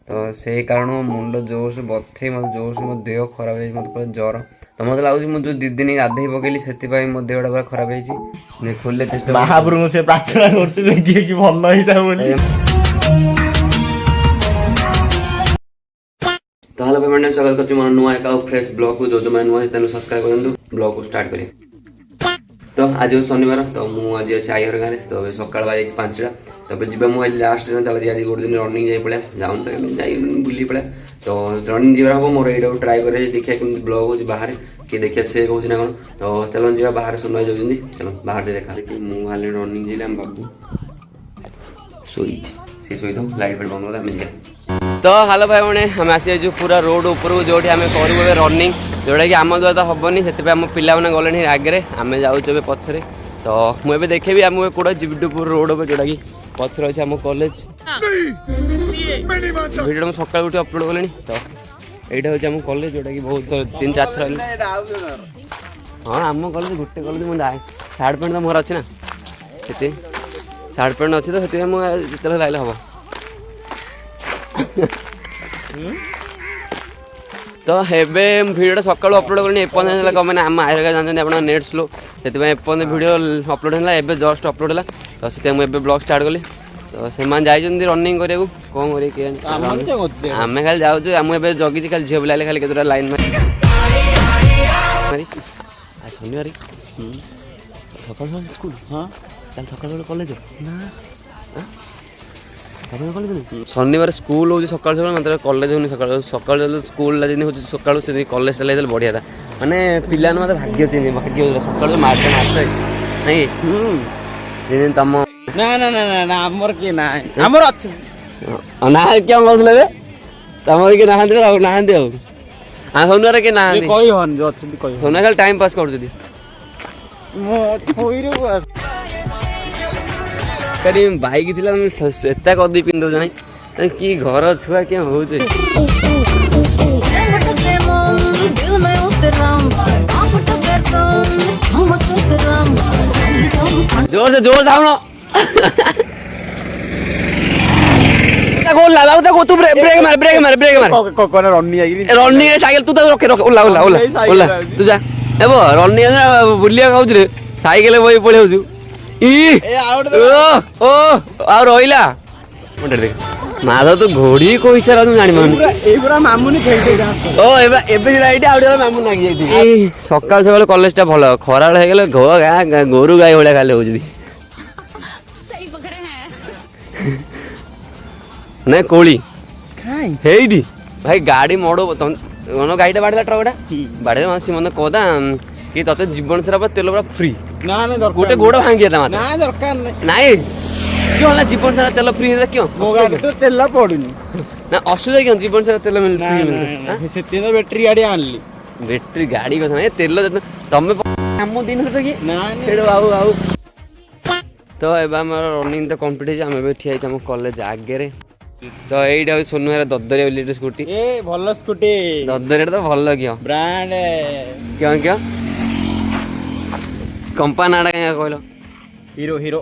तो से कारण मुंड जोर से बथे मत जोर से मो देह खराब है मत पूरा ज्वर तो मत लगुच मुझे जो 2 दिन गाधे पकेली से मो देहटा पूरा खराब है खोलले चेष्टा महाप्रभु से प्रार्थना करछु कि भल होई जा बोली। तो हेलो पेमेंट स्वागत करछु मोर नुआ एक फ्रेश ब्लॉग को जो जो मैं नुआ तेनु सब्सक्राइब करंतु ब्लॉग को स्टार्ट करी। तो आज शनिवार तो मु आज अच्छे आई घर गाँव तो सकाल बाजे 5टा तो जी मुझे लास्ट दिन आज गोटे दिन रनिंग जाए पड़ा जाऊन तो जाई बुली पड़ा तो रनिंग जीवा हम मोर यहाँ ट्राए कर देखिए कमी ब्लॉग हो बाहर कि देखिए से कौन ना कौन तो चलो जी बाहर सुना जाऊँगी चलो बाहर देखा कि मुझे रनिंग जाइए आम बाबू शोई सी शोई तो लाइट फाइट बंद कर जा। तो हेलो भाई मैंने आम आसी पूरा रोड ऊपर जो आम करूँ रनिंग जोटा कि आम द्वारा तो हेनी से आम पिला गले आगे आम जाऊँ पछरे तो मुझे देखेबी आम कौटा जिबीपुर रोड पर जोटा कि पछरे अच्छे आम कॉलेज वीडियो मुझे सकाल उठी अपलोड कले तो यहाँ हूँ आम कॉलेज जोटा कि बहुत 3-4 थर हाँ आम कॉलेज गोटे कॉलेज मुझे सार्ट पैंट तो मोर अच्छे ना से सार्ट पैंट अच्छे तो से मुझे लाइले हम तो एबे वीडियो सकाल अपलोड करनी एपर्तन कमेंट आम आयर जानते आप नेट स्लो से एपर्तन वीडियो अपलोड है एबे जस्ट अपलोड है तो से मुझे ब्लॉग स्टार्ट कली तो से जाइए रनिंग करा कौन करें आम खाली जाऊँ मुझे जगी खाली झील बुलाइले खाली केतटा लाइन मारी शनिवार सकाल स्कूल हाँ सकाल कॉलेज ना शनिवार स्कूल हो सकाल सकाल मतलब कॉलेज होनी सकाल सकाल स्कूल हो सकाल से कॉलेज चल बढ़िया था माने पिला मतलब भाग्य चिन्ह भाग्य सकाल मार्च नहीं तुम ना ना ना ना आमर के ना आमर अच्छे ना क्या कहले तमर के नहांती नहांती हाँ शनिवार के ना कोई हन जो अच्छे कोई शनिवार खाली टाइम पास कर मो कोई रे करी बाइक थी एता कदी पिंध जाए कि घर छुआ क्या हो जोर से जोर जाओ ना तू ब्रेक मार रनिंग साइकिल तू तो रखे ओला ओला ओला ओला तू जा एबो रनिंग बुलिया खाऊ रे साइकिल बई पळे होजु रहा माधव तो घोड़ी कोई सारा तुम जानी मामुनी ओ मामू लगी सकाल सकाल कॉलेज टा भल खरा गले गोरु गाई भाई खाली हो नहीं कोली भाई गाड़ी मोड़ो गाड़ी बाड़ा ट्रकटा बाड़े मन कहता कि ते जीवन सारा तेल पूरा फ्री ना ना गोटे गोड़ भांगी था ना दरकार नहीं क्यों है जीवन सारा तेल फ्री है क्यों मो गाड़ी तो तेल पड़ुनी ना असुविधा क्यों जीवन सारा तेल मिलता से तीन बैटरी गाड़ी आनली बैटरी गाड़ी कथा नहीं तेल तुम आम दिन कि ना बाबू बाबू तो एबा हमर रनिंग तो कंप्लीट है हम ठिया हम कॉलेज आगे तो এইটা সোনুহার দদরিয়া ইলেক্ট্রিক স্কুটি এ ভালো স্কুটি দদরিয়া তো ভালো কিও ব্র্যান্ড কিও কিও कंपनी आड़ा क्या कहलो हीरो हीरो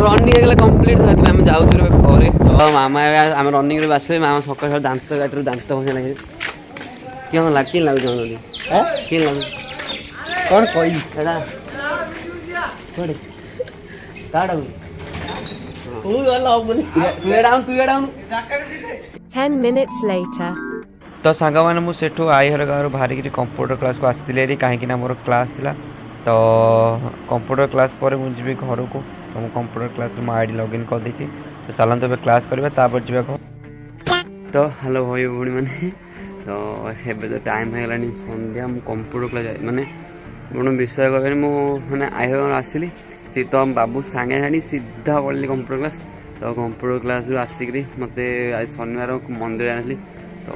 रनिंग कंप्लीट आम जाऊँ घरे तो मामा आम रनिंग आसे मामा सकाल सकाल दांत काट दांत भसा लगे क्या लगे कि लगुच कि लगुच कौन कोई तो सांग मैंने मुझे आई हर गाँव बाहर कंप्यूटर क्लास को आसती कहीं मोर क्लास थी तो कंप्यूटर क्लास पर मुझे घर को तो कंप्यूटर क्लास आईडी लॉगिन कर देती तो चलते तो क्लास करवा जी तो हेलो भाई भौणी मैंने तो एबे तो टाइम हो गलानी संध्या मु कंप्यूटर क्लास माने गोटे विषय कह मैंने आई आसली सी तो बाबू सांगे जानी सीधा पढ़ी कंप्यूटर क्लास तो कंप्यूटर क्लास आसिक मत आज शनिवार मंदिर आनी तो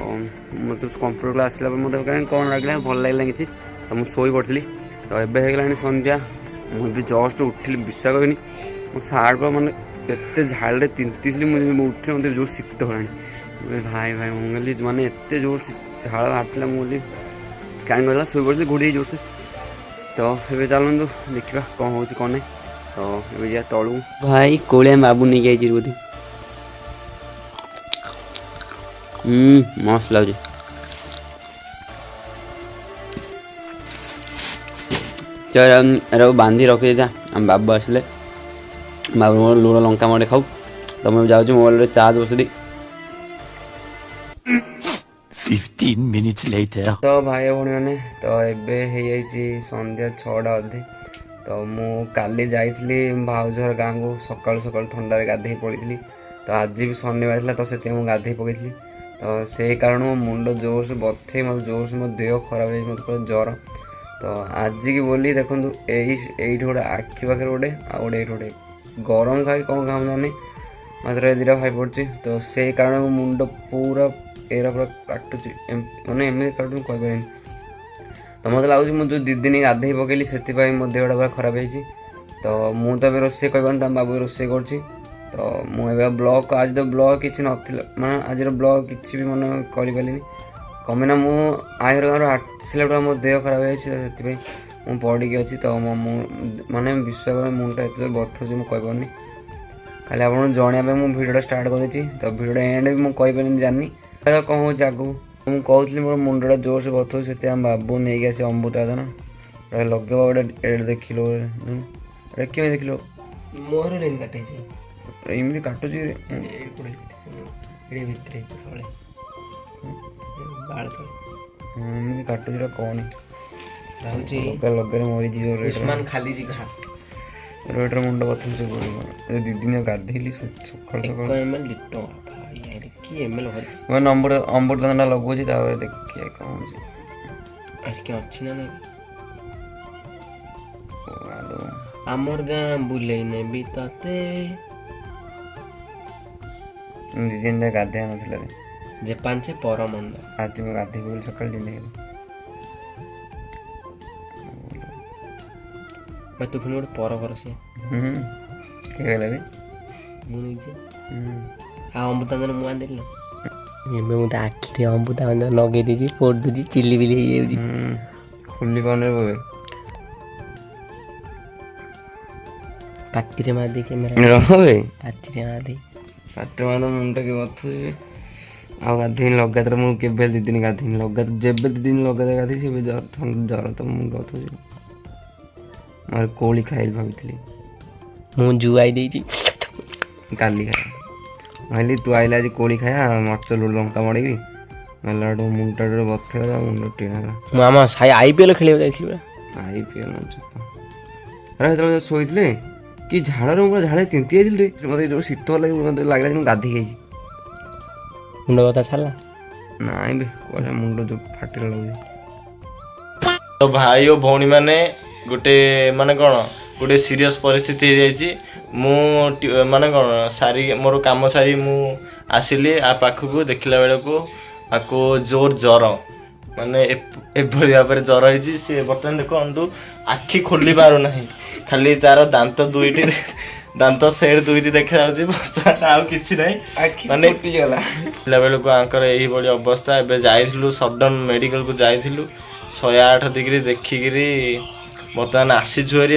मतलब कंप्यूटर क्लास आसला मतलब कौन लगे भल लगे कि तो मुझे शोई पड़ी तो एवं होगा सन्ध्या मुझे जस्ट उठिली विश्वास करेनि मो सार्ट पर मैंने एत झाड़े तिंती मुझे उठी मतलब जोर शीत हो भाई भाई मुझे माने एत जोर झाड़ बाहर मुझे क्या गला शोई पड़ी घोड़ी जोर से तो ये चलते देखा कौन हो कौन नहीं तो ये जा तलू भाई कोलिया बाबू नहीं गई बोधे मस्त लगे चल बांधी रखी था आम बाबू आसिले बाबू मोर लुण लंका मटे खाऊ तो मुझे जाऊँ mobile charge Basadi 15 minutes later. तो भाई भौणी मैंने तो एवं सन्ध्या 6टा अधे तो मु काली जाइली भाउजर गाँव को सकाल सकाल थंडारे गाधे पड़ी तो आज भी शनिवार था तो से गाधे पकई तो से कारण मो मुंड जोर से बथे मतलब जोर से मो देह खराब है मतलब पूरा ज्वर तो आज की बोली देखो ये गोटे आखि पाखे गोटे गोटे गोटे गरम खाई कौन खाऊ जानी मात्र दुटा खाई पड़ी तो से कारण मो मुंड पूरा एरा पूरा काटुची मैंने एमती काटुची कहीपर तो मत लगुच मुझे 2 दिन गाधे पकईली से मो देहटा पूरा खराब होती तो मुझे तो रोसे कह बाबू रोसे कर तो मुझे ब्लॉग आज तो ब्लॉग किसी नाला मैं आज ब्लॉग किसी भी मन करें कमेना मु आयर गाँव आसला मो देह खराब होती से पड़ी अच्छी तो मो मानने विश्वास कर मुंडा एत बथुची मुझे कहीपरि खाली आप जनवाई मुझे भिडियो स्टार्ट कर तो भिडियो एंड भी मुझे कहीपरि जानी कौन हो आगू मुझे कहती मोर मुंडा जोर से बथु से बाबू नहीं आसी अमृताजन लगे गोटे देखिल कि देखिल मोर लेन काटे एमती काटुची एमती काटुची कौन लगे मरीजी उस्मान खाली जी घा रेटर मुंड बथुची 2 दिन गाधेली सकाल सकाल एमएल लिटो भाई यार की एमएल हो मैं नंबर अमृतभंडा लगुची देखिए कौन अरे क्या अच्छी ना आमर गाँ बुले नेबी तते 2 दिन गाधे ना जे पांचे पर मंद आज मैं गाधे बोल सकाल दिन मैं तू फिर गोटे पर घर से कहला मुझे अमृतांजन मुआ देली ଏବେ ମୁଁ ତା ଆଖିରେ ଅମୃତାଞ୍ଜନ ଲଗେଇ ଦେଇଛି ପୋଡ଼ୁଛି ଚିଲି ବିଲି ହେଇଯାଉଛି ଖୋଲି ପାରୁନି ବୋବେ ପାଟିରେ ମାରିଦେଇ କ୍ୟାମେରା ରହବେ ପାଟିରେ ମାରିଦେଇ ପାଟିରେ ମାର ମୁଣ୍ଡ କି ବଥୁଛି ଆଉ ଗାଧେଇନି ଲଗାତାର ମୁଁ କେବେ 2 ଦିନ ଗାଧେଇନି ଲଗାତାର ଯେବେ 2 ଦିନ ଲଗାତାର ଗାଧେଇଛି ଏବେ ଜ୍ୱର ତ ମୁଣ୍ଡ ବଥୁଛି ମୋର କୋଳି ଖାଇଲି ଭାବିଥିଲି ମୁଁ ଜୁଆଇ ଦେଇଛି କାଲି ଖାଇବା भाई तू आइला आज कोड़ी खाया मर्च लुड़ लंका मड़ेगी मेला मुंडा बथेला मुंड टीणा आम आईपीएल खेल आईपीएल अरे जो शोते कि झाड़ पूरा झाड़े तिंती जाइए मत जो शीत लगे मत लगे गाधे गई मुंड बता छाला नाई मुंड जो फाटी लगे तो भाई और भौणी मैंने गोटे माने कौन गोटे सीरियस परिस्थिति मु माने कौन सारी मोर काम सारी मु आसिली आ पाखक देखला बेले को आपको जोर ज्वर माने एभली भाव ज्वर होती सी बर्तमान देखो आखि खोली पार ना खाली तार दांत 2टी दांत सेड 2टी देखा जाऊँगी बर्तमान आउ कि माने बेले को आंकर यही भाई अवस्था एवं जाइलु सडन मेडिकल को जाइलु 108 डिग्री देखिकी बर्तमान आसीचु हेरी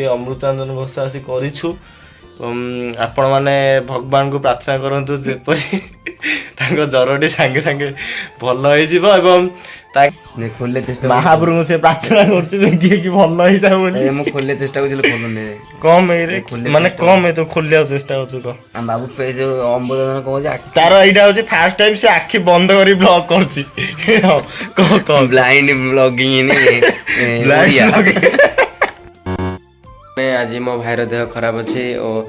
अमृतांजन घोषा आसी करूँ आपण मैंने भगवान को प्रार्थना करतु जेपरी ज्वरटी सांगे सांगे भल हो खोलले चेष्टा महाप्रभु से प्रार्थना कि भल हो खोलले चेष्टा खोलने कम माने कम तो खोलिया चेष्टा कर बाबू पे जो अमृतांजन कौन तार यहाँ हूँ फास्ट टाइम से आखि बंद कर ब्लॉग कर ब्लाइंड ब्लॉगिंग आज मो भाईर देह खराब अच्छे और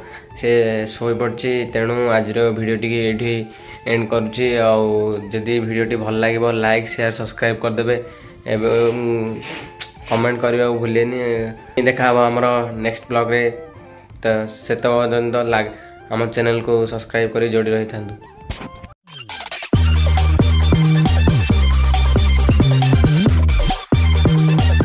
से शोई पड़ी तेणु आज भिडियो टी एंड करुच्ची आदि भिडियो भल लगे लाइक शेयर सब्सक्राइब करदे कमेंट करने को भूलेनि देखा आमर नेक्स्ट ब्लॉग रे तो से पर्यंत आम चैनल को सब्सक्राइब कर जोड़ी रही था।